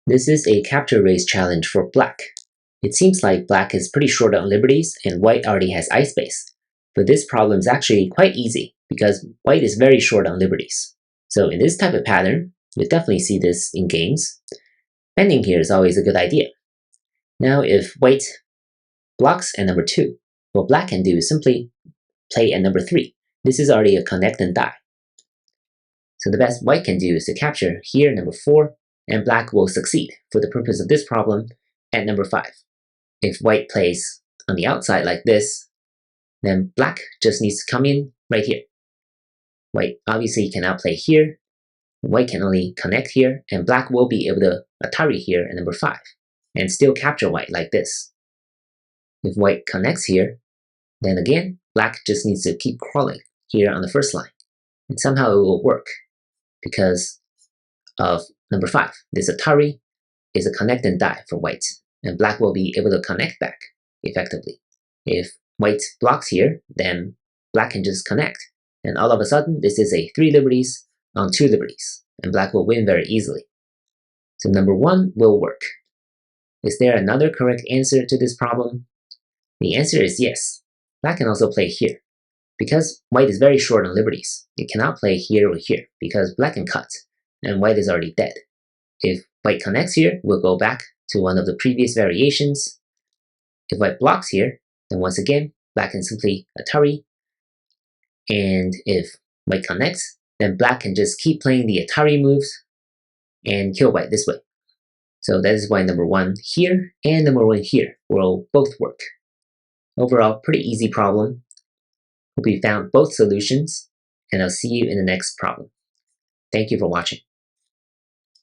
This is a capture race challenge for black. It seems like black is pretty short on liberties and white already has ice base. But this problem is actually quite easy because white is very short on liberties. So in this type of pattern, you'll definitely see this in games. Bending here is always a good idea. Now if white blocks at number 2, what black can do is simply play at number 3. This is already a connect and die. So the best white can do is to capture here number 4, and black will succeed for the purpose of this problem at number 5. If white plays on the outside like this, then black just needs to come in right here. White obviously cannot play here, white can only connect here, and black will be able to Atari here at number 5, and still capture white like this. If white connects here, then again, black just needs to keep crawling here on the first line, and somehow it will work because of number 5. This Atari is a connect and die for white, and black will be able to connect back effectively. If white blocks here, then black can just connect, and all of a sudden this is a 3 liberties on 2 liberties, and black will win very easily. So number 1 will work. Is there another correct answer to this problem? The answer is yes. Black can also play here. Because white is very short on liberties, it cannot play here or here because black can cut, and white is already dead. If white connects here, we'll go back to one of the previous variations. If white blocks here, then once again, black can simply Atari. And if white connects, then black can just keep playing the Atari moves and kill white this way. So that is why number 1 here and number 1 here will both work. Overall, pretty easy problem. Hope you found both solutions, and I'll see you in the next problem. Thank you for watching.